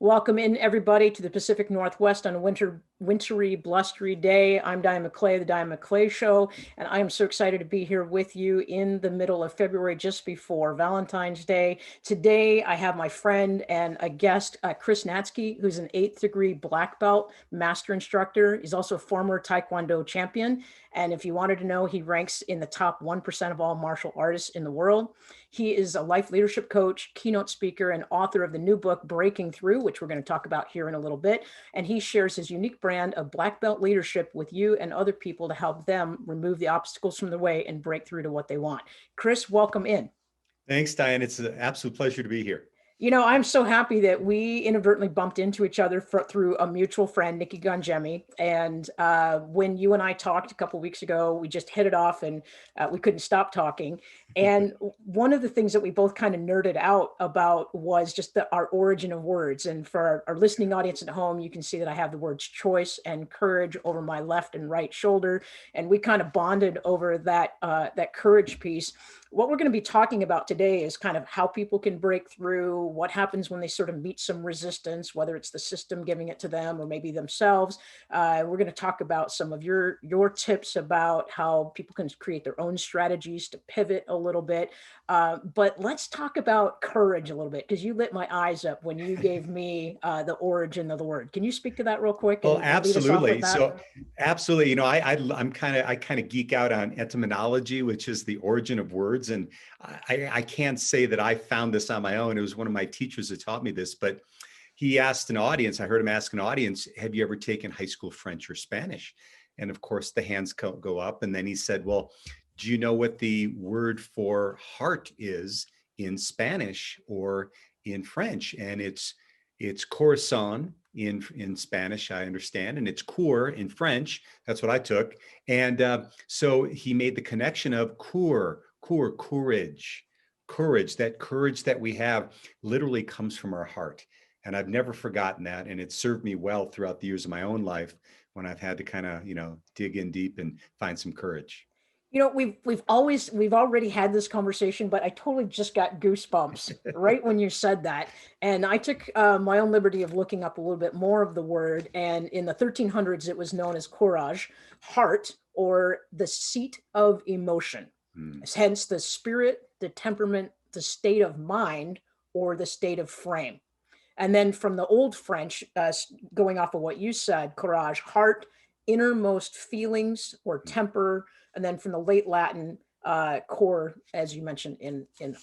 Welcome in everybody to the Pacific Northwest on a wintry, blustery day. I'm Diane McClay, the Diane McClay Show, and I am so excited to be here with you in the middle of February, just before Valentine's Day. Today, I have my friend and a guest, Chris Natzke, who's an 8th degree black belt master instructor. He's also a former Taekwondo champion. And if you wanted to know, he ranks in the top 1% of all martial artists in the world. He is a life leadership coach, keynote speaker, and author of the new book, Breaking Through, which we're going to talk about here in a little bit. And he shares his unique brand of black belt leadership with you and other people to help them remove the obstacles from the way and break through to what they want. Chris, welcome in. Thanks, Diane. It's an absolute pleasure to be here. You know, I'm so happy that we inadvertently bumped into each other through a mutual friend, Nikki Gangemi. And when you and I talked a couple of weeks ago, we just hit it off and we couldn't stop talking. And one of the things that we both kind of nerded out about was just our origin of words. And for our listening audience at home, you can see that I have the words choice and courage over my left and right shoulder. And we kind of bonded over that courage piece. What we're going to be talking about today is kind of how people can break through, what happens when they sort of meet some resistance, whether it's the system giving it to them or maybe themselves. We're going to talk about some of your tips about how people can create their own strategies to pivot a little bit. But let's talk about courage a little bit, because you lit my eyes up when you gave me the origin of the word. Can you speak to that real quick? Well, absolutely. So absolutely. You know, I kind of geek out on etymology, which is the origin of words. And I can't say that I found this on my own. It was one of my teachers that taught me this, but he asked an audience, I heard him ask an audience, have you ever taken high school French or Spanish? And of course the hands go up. And then he said, well, do you know what the word for heart is in Spanish or in French? And it's corazon in Spanish, I understand, and it's coeur in French. That's what I took. And so he made the connection of courage. That courage that we have literally comes from our heart. And I've never forgotten that. And it served me well throughout the years of my own life when I've had to kind of, dig in deep and find some courage. You know, we've already had this conversation, but I totally just got goosebumps right when you said that. And I took my own liberty of looking up a little bit more of the word. And in the 1300s, it was known as courage, heart, or the seat of emotion. Hence the spirit, the temperament, the state of mind, or the state of frame. And then from the old French, going off of what you said, courage, heart, innermost feelings or temper. And then from the late Latin, core, as you mentioned, in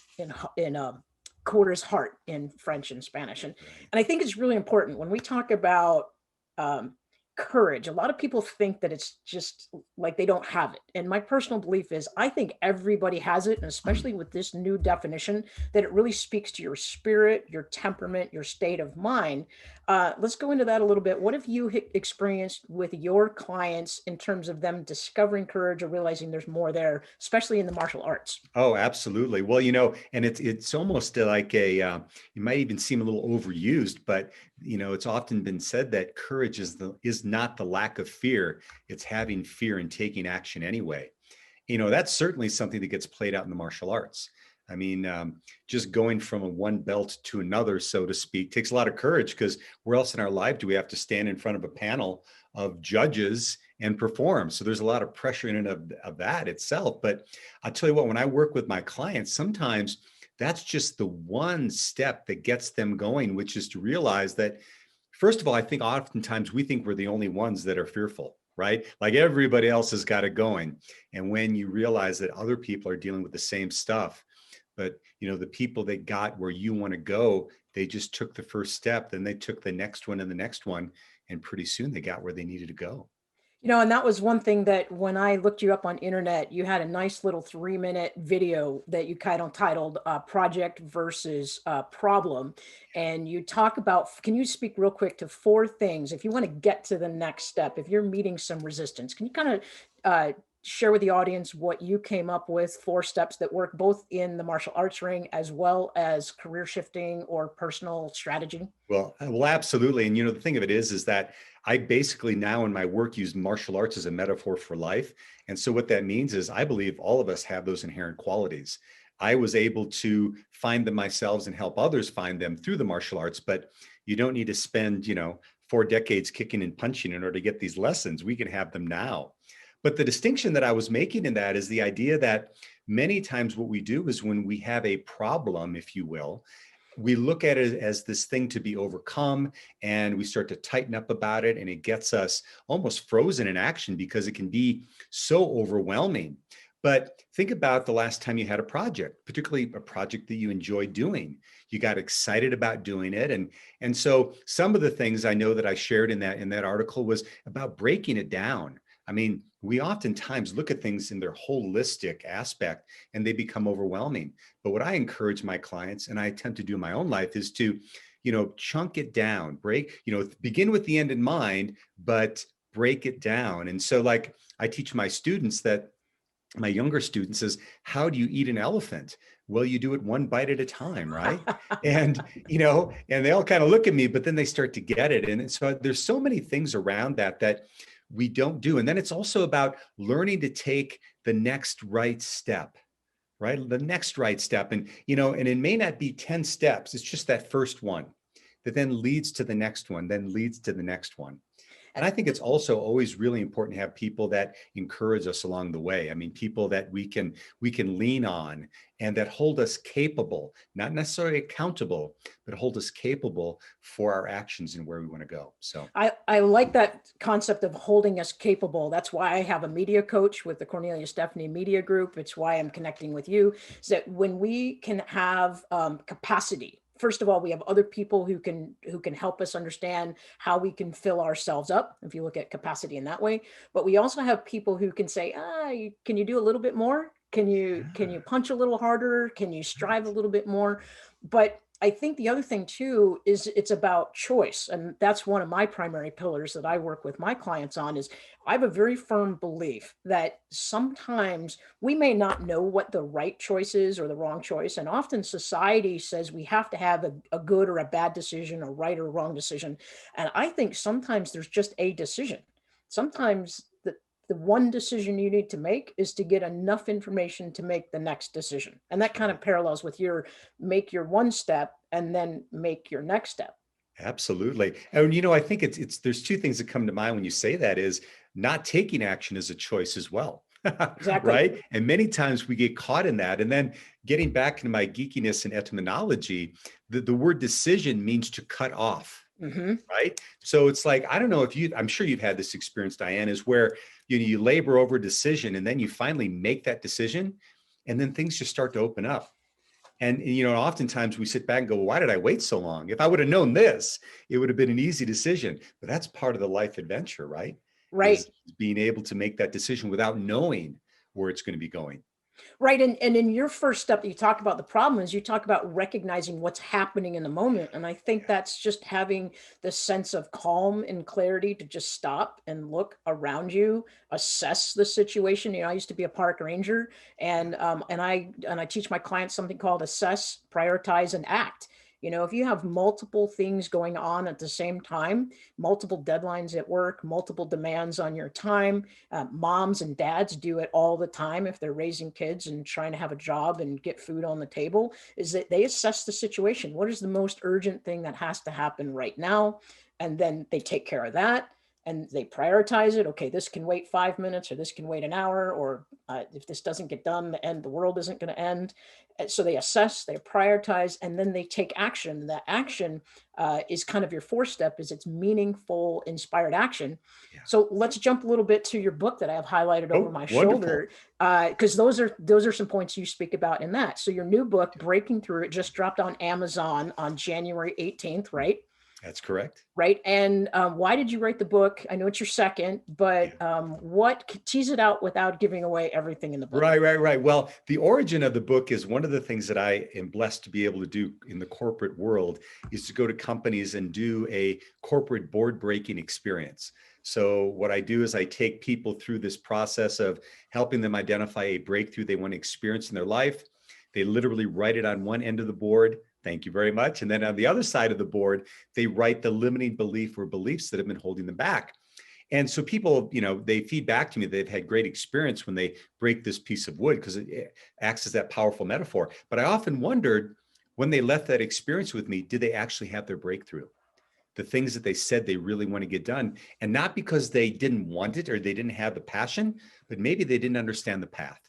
core is heart in French and Spanish. And I think it's really important when we talk about courage. A lot of people think that it's just like they don't have it. And my personal belief is I think everybody has it, and especially with this new definition, that it really speaks to your spirit, your temperament, your state of mind. Let's go into that a little bit. What have you experienced with your clients in terms of them discovering courage or realizing there's more there, especially in the martial arts? Oh, absolutely. Well, and it's almost like it might even seem a little overused, but it's often been said that courage is not the lack of fear. It's having fear and taking action anyway. That's certainly something that gets played out in the martial arts. I mean, just going from one belt to another, so to speak, takes a lot of courage, because where else in our life do we have to stand in front of a panel of judges and perform? So there's a lot of pressure in and of that itself. But I'll tell you what, when I work with my clients, sometimes that's just the one step that gets them going, which is to realize that, first of all, I think oftentimes we think we're the only ones that are fearful, right? Like everybody else has got it going. And when you realize that other people are dealing with the same stuff, but the people that got where you want to go, they just took the first step, then they took the next one and the next one, and pretty soon they got where they needed to go. And that was one thing that when I looked you up on internet, you had a nice little 3-minute video that you kind of titled Project versus Problem. And you talk about, can you speak real quick to 4 things, if you want to get to the next step, if you're meeting some resistance, can you kind of share with the audience what you came up with, 4 steps that work both in the martial arts ring as well as career shifting or personal strategy? Well, absolutely. And the thing of it is that I basically now in my work use martial arts as a metaphor for life. And so what that means is I believe all of us have those inherent qualities. I was able to find them myself and help others find them through the martial arts, but you don't need to spend, 4 decades kicking and punching in order to get these lessons. We can have them now. But the distinction that I was making in that is the idea that many times what we do is when we have a problem, if you will, we look at it as this thing to be overcome and we start to tighten up about it, and it gets us almost frozen in action because it can be so overwhelming. But think about the last time you had a project, particularly a project that you enjoyed doing. You got excited about doing it. And so some of the things I know that I shared in that article was about breaking it down. I mean, we oftentimes look at things in their holistic aspect and they become overwhelming. But what I encourage my clients, and I attempt to do in my own life, is to, chunk it down, begin with the end in mind, but break it down. And so like I teach my students that my younger students is, how do you eat an elephant? Well, you do it one bite at a time, right? And, and they all kind of look at me, but then they start to get it. And so there's so many things around that we don't do. And then it's also about learning to take the next right step, right? The next right step. And, and it may not be 10 steps. It's just that first one that then leads to the next one, then leads to the next one. And I think it's also always really important to have people that encourage us along the way. I mean, people that we can lean on and that hold us capable, not necessarily accountable, but hold us capable for our actions and where we want to go. So I like that concept of holding us capable. That's why I have a media coach with the Cornelia Stephanie Media Group. It's why I'm connecting with you, is that when we can have capacity. First of all, we have other people who can help us understand how we can fill ourselves up, if you look at capacity in that way. But we also have people who can say, can you do a little bit more? Can you punch a little harder? Can you strive a little bit more? But I think the other thing too is it's about choice. And that's one of my primary pillars that I work with my clients on. Is I have a very firm belief that sometimes we may not know what the right choice is or the wrong choice. And often society says we have to have a good or a bad decision, a right or wrong decision. And I think sometimes there's just a decision. Sometimes the one decision you need to make is to get enough information to make the next decision. And that kind of parallels with make your one step and then make your next step. Absolutely. And I think it's there's 2 things that come to mind when you say that. Is not taking action is a choice as well. Exactly. Right. And many times we get caught in that. And then getting back into my geekiness and etymology, the word decision means to cut off. Mm-hmm. Right. So it's like, I don't know if I'm sure you've had this experience, Diane, is where you labor over a decision and then you finally make that decision and then things just start to open up. And oftentimes we sit back and go, why did I wait so long? If I would have known this, it would have been an easy decision. But that's part of the life adventure, right? Right. Is being able to make that decision without knowing where it's going to be going. Right. And in your first step, you talk about the problem is you talk about recognizing what's happening in the moment. And I think that's just having the sense of calm and clarity to just stop and look around you, assess the situation. I used to be a park ranger and I teach my clients something called assess, prioritize, and act. If you have multiple things going on at the same time, multiple deadlines at work, multiple demands on your time, moms and dads do it all the time if they're raising kids and trying to have a job and get food on the table, is that they assess the situation. What is the most urgent thing that has to happen right now? And then they take care of that. And they prioritize it. Okay, this can wait 5 minutes, or this can wait an hour, or if this doesn't get done, the world isn't going to end. So they assess, they prioritize, and then they take action. That action is kind of your 4th step, is it's meaningful, inspired action. Yeah. So let's jump a little bit to your book that I have highlighted over my shoulder, because those are some points you speak about in that. So your new book, Breaking Through, it just dropped on Amazon on January 18th, right? That's correct. Right. And why did you write the book? I know it's your second, but tease it out without giving away everything in the book. Right. Well, the origin of the book is one of the things that I am blessed to be able to do in the corporate world is to go to companies and do a corporate board breaking experience. So what I do is I take people through this process of helping them identify a breakthrough they want to experience in their life. They literally write it on one end of the board. Thank you very much. And then on the other side of the board, they write the limiting belief or beliefs that have been holding them back. And so people, they feed back to me they've had great experience when they break this piece of wood because it acts as that powerful metaphor. But I often wondered when they left that experience with me, did they actually have their breakthrough? The things that they said they really want to get done. And not because they didn't want it or they didn't have the passion, but maybe they didn't understand the path.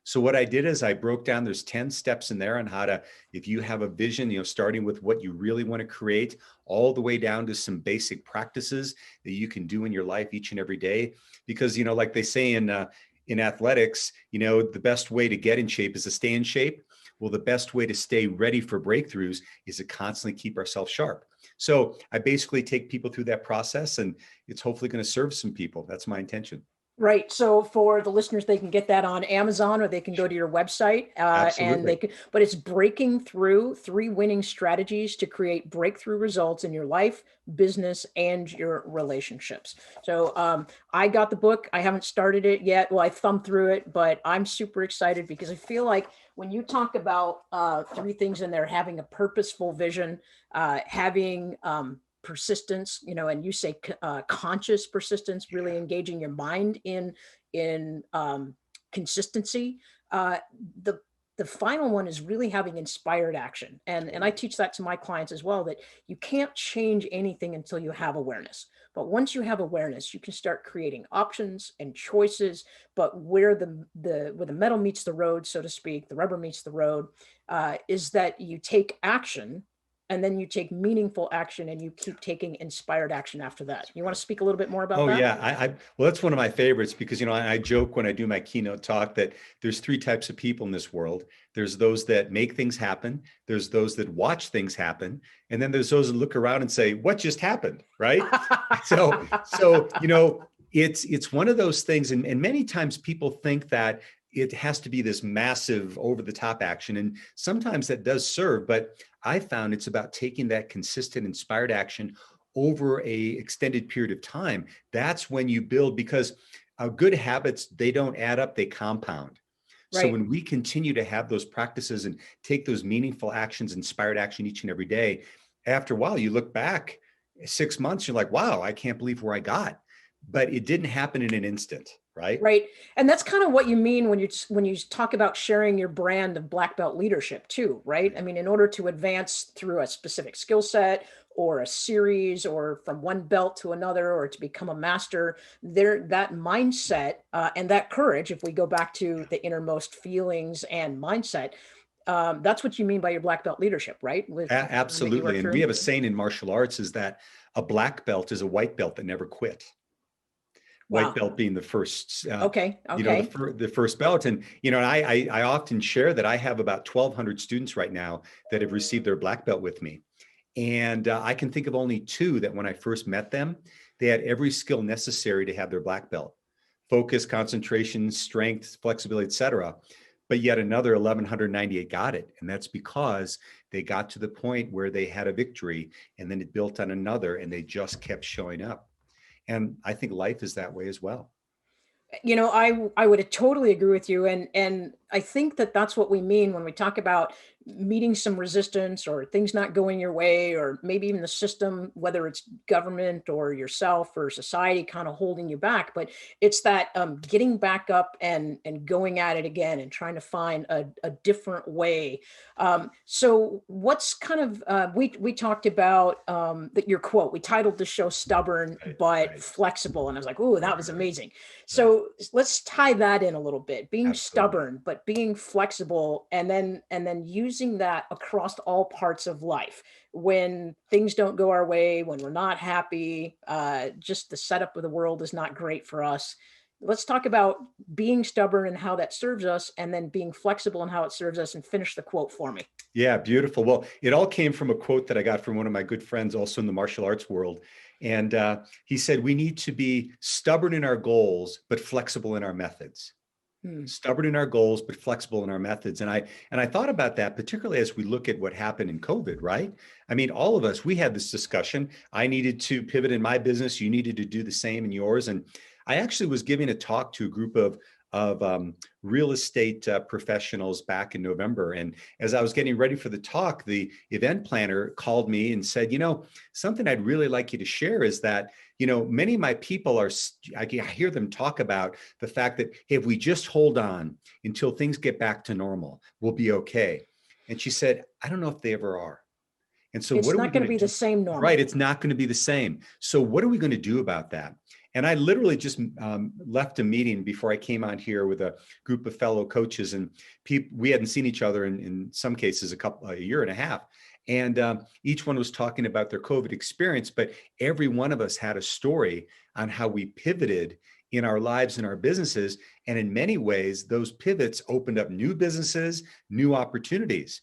So what I did is I broke down, there's 10 steps in there on how to, if you have a vision, starting with what you really want to create, all the way down to some basic practices that you can do in your life each and every day. Because, like they say in athletics, the best way to get in shape is to stay in shape. Well, the best way to stay ready for breakthroughs is to constantly keep ourselves sharp. So I basically take people through that process, and it's hopefully going to serve some people. That's my intention. Right. So for the listeners, they can get that on Amazon, or they can go to your website, and they can, but it's breaking through 3 winning strategies to create breakthrough results in your life, business, and your relationships. So I got the book. I haven't started it yet. Well, I thumbed through it, but I'm super excited because I feel like when you talk about 3 things in there, having a purposeful vision, having persistence, and you say conscious persistence, really engaging your mind in consistency. The the final one is really having inspired action, and I teach that to my clients as well, that you can't change anything until you have awareness. But once you have awareness, you can start creating options and choices. But where the metal meets the road, so to speak, the rubber meets the road, is that you take action, and then you take meaningful action, and you keep taking inspired action after that. You want to speak a little bit more about Oh that? yeah, well, that's one of my favorites because I joke when I do my keynote talk that there's 3 types of people in this world. There's those that make things happen. There's those that watch things happen, and then there's those that look around and say, "What just happened?" Right? So it's one of those things, and many times people think that it has to be this massive over-the-top action, and sometimes that does serve. But I found it's about taking that consistent, inspired action over a extended period of time. That's when you build, because good habits, they don't add up, they compound. So Right. when we continue to have those practices and take those meaningful actions, inspired action each and every day, after a while, you look back 6 months, you're like, wow, I can't believe where I got. But it didn't happen in an instant, right? Right. And that's kind of what you mean when you talk about sharing your brand of black belt leadership too, right? I mean, in order to advance through a specific skill set or a series, or from one belt to another, or to become a master, that mindset and that courage, if we go back to the innermost feelings and mindset, that's what you mean by your black belt leadership, right? That you work Absolutely. And we through. have a saying in martial arts is that a black belt is a white belt that never quit. White Wow. belt being the first, Okay. Okay. the first belt. And, I often share that I have about 1,200 students right now that have received their black belt with me. And I can think of only 2 that when I first met them, they had every skill necessary to have their black belt: focus, concentration, strength, flexibility, etc. But yet another 1,198 got it. And that's because they got to the point where they had a victory, and then it built on another, and they just kept showing up. And I think life is that way as well. I would totally agree with you, and I think that that's what we mean when we talk about meeting some resistance, or things not going your way, or maybe even the system, whether it's government or yourself or society, kind of holding you back. But it's that getting back up and going at it again, and trying to find a different way. So what's kind of we talked about that your quote. We titled the show "Stubborn Right, but right, Flexible," and I was like, "Ooh, that right, was right, amazing." right. So let's tie that in a little bit. Being Absolutely. stubborn, but being flexible, and then using that across all parts of life. When things don't go our way, when we're not happy, just the setup of the world is not great for us. Let's talk about being stubborn and how that serves us, and then being flexible and how it serves us, and finish the quote for me. Yeah, beautiful. Well, it all came from a quote that I got from one of my good friends, also in the martial arts world. And he said, we need to be stubborn in our goals, but flexible in our methods. Hmm. stubborn in our goals, but flexible in our methods. And I thought about that, particularly as we look at what happened in COVID, right? I mean, all of us, we had this discussion. I needed to pivot in my business. You needed to do the same in yours. And I actually was giving a talk to a group of real estate professionals back in November. And as I was getting ready for the talk, the event planner called me and said, something I'd really like you to share is that, many of my people I hear them talk about the fact that, hey, if we just hold on until things get back to normal, we'll be okay. And she said, I don't know if they ever are. And so what It's are we not going going to to be the do? same Right. normal. It's not going to be the same. So what are we going to do about that? And I literally just left a meeting before I came on here with a group of fellow coaches, and we hadn't seen each other in some cases a year and a half. And each one was talking about their COVID experience, but every one of us had a story on how we pivoted in our lives and our businesses. And in many ways, those pivots opened up new businesses, new opportunities.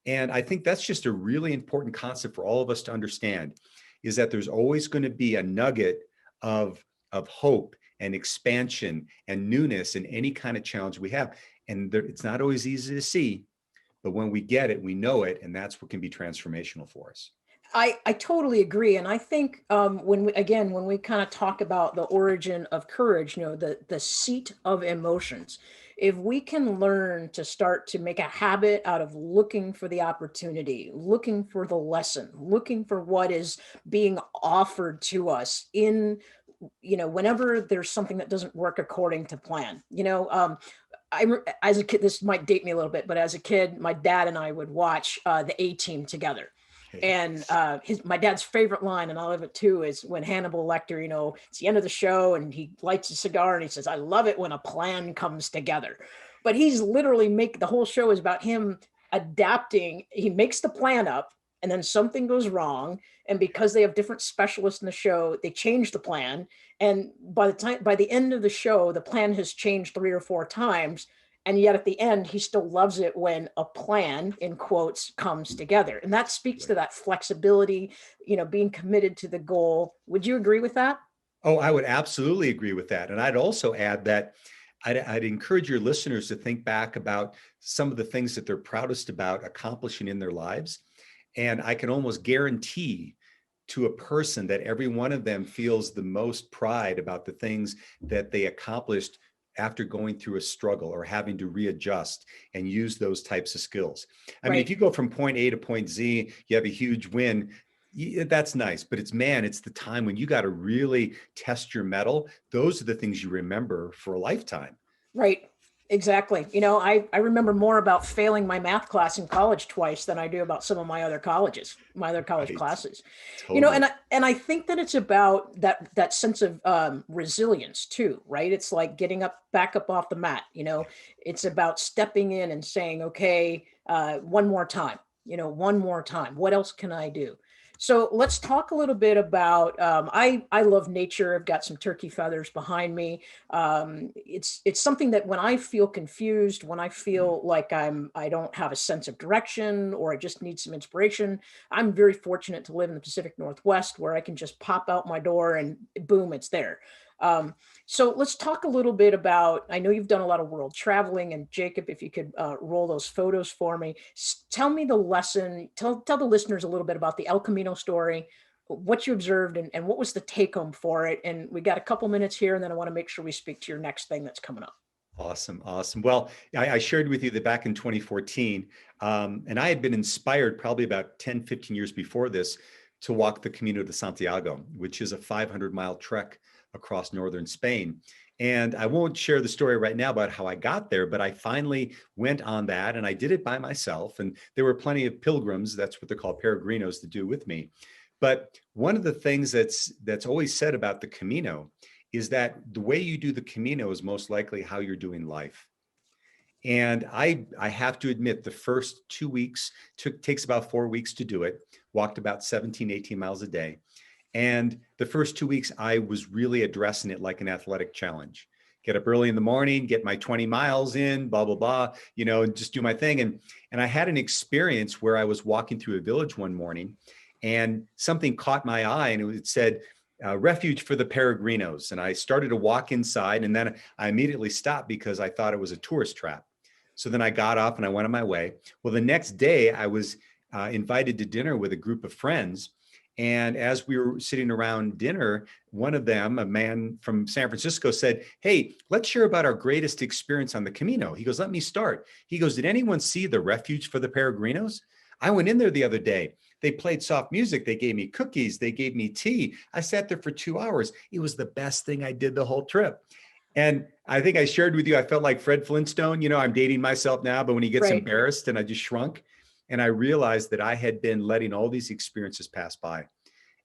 And I think that's just a really important concept for all of us to understand, is that there's always going to be a nugget of hope and expansion and newness in any kind of challenge we have. And it's not always easy to see, but when we get it, we know it, and that's what can be transformational for us. I totally agree. And I think when we kind of talk about the origin of courage, the seat of emotions, if we can learn to start to make a habit out of looking for the opportunity, looking for the lesson, looking for what is being offered to us whenever there's something that doesn't work according to plan, as a kid, this might date me a little bit, but as a kid, my dad and I would watch the A-Team together. Okay. And my dad's favorite line, and I love it too, is when Hannibal Lecter, it's the end of the show and he lights a cigar and he says, "I love it when a plan comes together." But he's literally the whole show is about him adapting. He makes the plan up and then something goes wrong. And because they have different specialists in the show, they change the plan. And by the end of the show, the plan has changed 3 or 4 times. And yet at the end, he still loves it when a plan, in quotes, comes together. And that speaks to Right. that flexibility, being committed to the goal. Would you agree with that? Oh, I would absolutely agree with that. And I'd also add that I'd encourage your listeners to think back about some of the things that they're proudest about accomplishing in their lives. And I can almost guarantee to a person that every one of them feels the most pride about the things that they accomplished after going through a struggle or having to readjust and use those types of skills. I mean, if Right. you go from point A to point Z, you have a huge win. That's nice, but it's the time when you got to really test your mettle. Those are the things you remember for a lifetime. Right. Exactly. I remember more about failing my math class in college twice than I do about some of my other college Right. classes. Totally. And I think that it's about that sense of resilience too, right? It's like getting back up off the mat. It's about stepping in and saying, okay, one more time, one more time. What else can I do? So let's talk a little bit about. I love nature. I've got some turkey feathers behind me. It's something that when I feel confused, when I feel like I don't have a sense of direction, or I just need some inspiration, I'm very fortunate to live in the Pacific Northwest, where I can just pop out my door and boom, it's there. Um, so let's talk a little bit about, I know you've done a lot of world traveling, and Jacob, if you could roll those photos for me, tell me the lesson, tell the listeners a little bit about the El Camino story, what you observed, and what was the take home for it. And we got a couple minutes here, and then I want to make sure we speak to your next thing that's coming up. Awesome. Awesome. Well, I shared with you that back in 2014, and I had been inspired probably about 10, 15 years before this to walk the Camino de Santiago, which is a 500-mile trek across northern Spain. And I won't share the story right now about how I got there, but I finally went on that, and I did it by myself. And there were plenty of pilgrims, that's what they're called, peregrinos, to do with me. But one of the things that's always said about the Camino is that the way you do the Camino is most likely how you're doing life. And I have to admit, the first 2 weeks takes about 4 weeks to do it, walked about 17, 18 miles a day. And the first 2 weeks, I was really addressing it like an athletic challenge. Get up early in the morning, get my 20 miles in, blah, blah, blah, and just do my thing. And I had an experience where I was walking through a village one morning, and something caught my eye, and it said, refuge for the peregrinos. And I started to walk inside, and then I immediately stopped because I thought it was a tourist trap. So then I got off and I went on my way. Well, the next day I was invited to dinner with a group of friends. And as we were sitting around dinner, one of them, a man from San Francisco, said, "Hey, let's share about our greatest experience on the Camino." He goes, "Let me start." He goes, "Did anyone see the refuge for the peregrinos? I went in there the other day. They played soft music. They gave me cookies. They gave me tea. I sat there for 2 hours. It was the best thing I did the whole trip." And I think I shared with you, I felt like Fred Flintstone. I'm dating myself now, but when he gets Right. embarrassed, and I just shrunk. And I realized that I had been letting all these experiences pass by.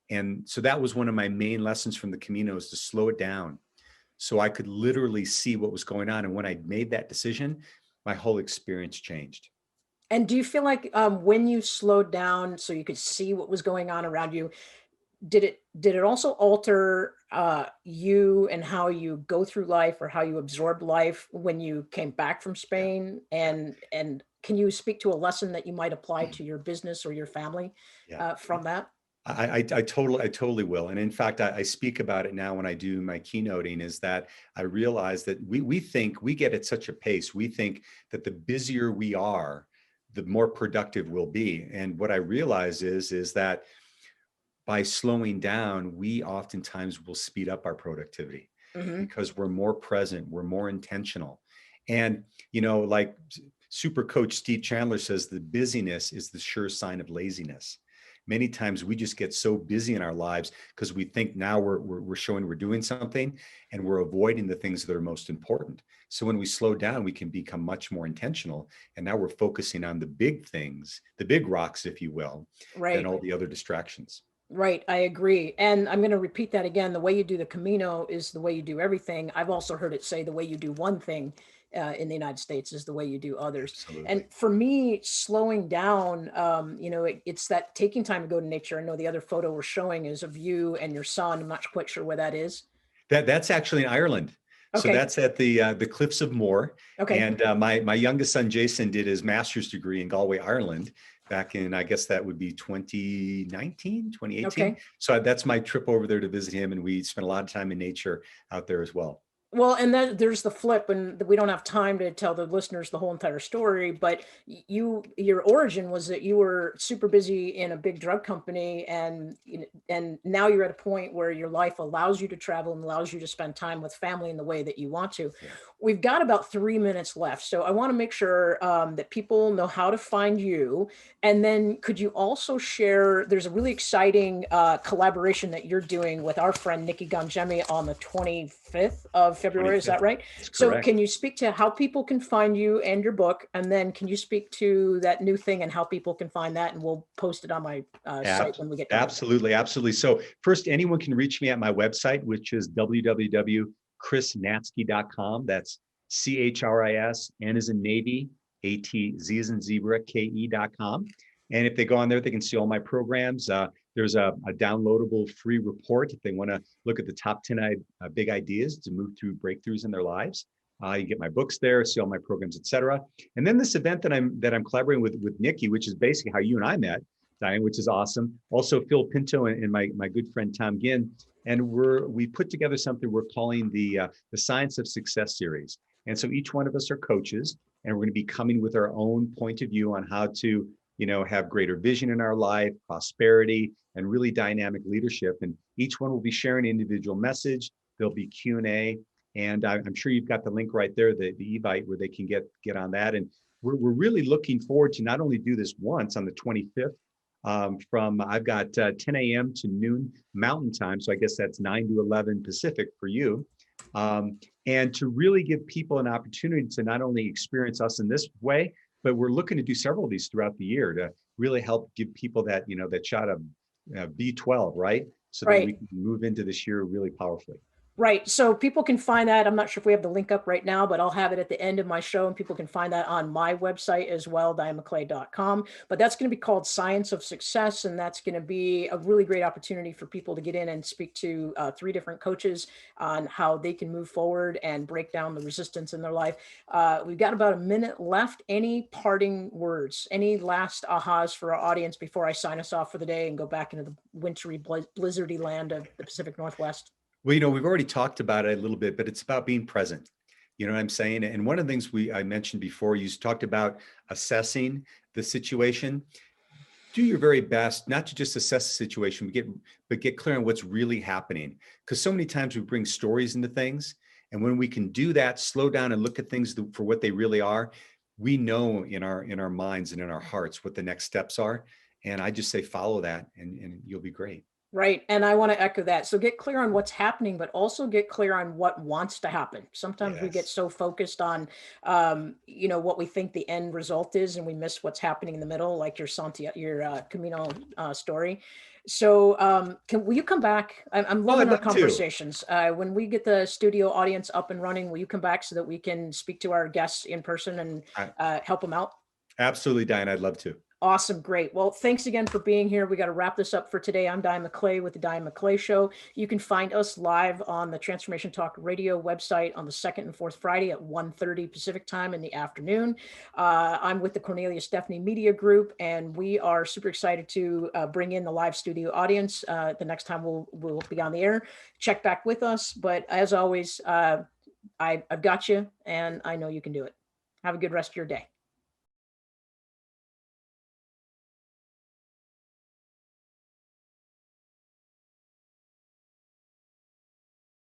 And so that was one of my main lessons from the Camino, is to slow it down so I could literally see what was going on. And when I made that decision, my whole experience changed. And do you feel like when you slowed down so you could see what was going on around you, did it also alter you and how you go through life or how you absorb life when you came back from Yeah. Spain? And can you speak to a lesson that you might apply to your business or your family Yeah. from that? I totally will. And in fact, I speak about it now when I do my keynoting, is that I realize that we think we get at such a pace. We think that the busier we are, the more productive we'll be. And what I realize is that by slowing down, we oftentimes will speed up our productivity Hmm. because we're more present, we're more intentional. And, like super coach Steve Chandler says, the busyness is the sure sign of laziness. Many times we just get so busy in our lives because we think now we're showing we're doing something, and we're avoiding the things that are most important. So when we slow down, we can become much more intentional. And now we're focusing on the big things, the big rocks, if you will, than Right. all the other distractions. Right, I agree. And I'm going to repeat that again. The way you do the Camino is the way you do everything. I've also heard it say the way you do one thing in the United States is the way you do others. And Absolutely. for me, slowing down, it's that taking time to go to nature. I know the other photo we're showing is of you and your son. I'm not quite sure where that is. That's actually in Ireland. So Okay. that's at the Cliffs of Moher. Okay. And my youngest son Jason did his master's degree in Galway, Ireland, back in, I guess that would be 2019, 2018. Okay. So that's my trip over there to visit him, and we spent a lot of time in nature out there as well. Well, and then there's the flip, and we don't have time to tell the listeners the whole entire story, but your origin was that you were super busy in a big drug company, and now you're at a point where your life allows you to travel and allows you to spend time with family in the way that you want to. Yeah. We've got about 3 minutes left, so I want to make sure that people know how to find you. And then could you also share, there's a really exciting collaboration that you're doing with our friend Nikki Gangemi on the 25th of February. Is 25th. that right? That's So correct. can you speak to how people can find you and your book? And then can you speak to that new thing and how people can find that? And we'll post it on my site when we get done. Absolutely, absolutely. So first, anyone can reach me at my website, which is www.chrisnatzke.com. That's CHRIS, N as in Navy, ATZ as in zebra, KE.com. And if they go on there, they can see all my programs. There's a downloadable free report if they want to look at the top 10 big ideas to move through breakthroughs in their lives. You get my books there, see all my programs, etc. And then this event that I'm collaborating with Nikki, which is basically how you and I met, Diane, which is awesome. Also, Phil Pinto and my good friend Tom Ginn, and we put together something we're calling the Science of Success series. And so each one of us are coaches, and we're going to be coming with our own point of view on how to have greater vision in our life, prosperity, and really dynamic leadership. And each one will be sharing an individual message. There'll be Q&A, and I'm sure you've got the link right there, the Evite, where they can get on that. And we're really looking forward to not only do this once on the 25th. I've got 10 a.m. to noon Mountain Time, so I guess that's 9 to 11 Pacific for you. And to really give people an opportunity to not only experience us in this way, but we're looking to do several of these throughout the year to really help give people that, that shot of B12, right? So that we Right. can move into this year really powerfully. Right. So people can find that. I'm not sure if we have the link up right now, but I'll have it at the end of my show, and people can find that on my website as well, dianemcclay.com. But that's going to be called Science of Success. And that's going to be a really great opportunity for people to get in and speak to 3 different coaches on how they can move forward and break down the resistance in their life. We've got about a minute left. Any parting words, any last ahas for our audience before I sign us off for the day and go back into the wintry, blizzardy land of the Pacific Northwest? Well, we've already talked about it a little bit, but it's about being present. You know what I'm saying? And one of the things I mentioned before, you talked about assessing the situation. Do your very best not to just assess the situation, but get clear on what's really happening. Because so many times we bring stories into things, and when we can do that, slow down and look at things for what they really are, we know in our minds and in our hearts what the next steps are. And I just say follow that, and you'll be great. Right. And I want to echo that. So get clear on what's happening, but also get clear on what wants to happen. Sometimes we get Yes. so focused on, what we think the end result is, and we miss what's happening in the middle, like your Camino story. So will you come back? I'm Oh, loving I'd our love to. conversations. When we get the studio audience up and running, will you come back so that we can speak to our guests in person and I, help them out? absolutely, Diane. I'd love to. Awesome. Great. Well, thanks again for being here. We got to wrap this up for today. I'm Diane McClay with the Diane McClay Show. You can find us live on the Transformation Talk Radio website on the second and fourth Friday at 1:30 Pacific time in the afternoon. I'm with the Cornelia Stephanie Media Group, and we are super excited to bring in the live studio audience the next time we'll be on the air. Check back with us. But as always, I've got you, and I know you can do it. Have a good rest of your day.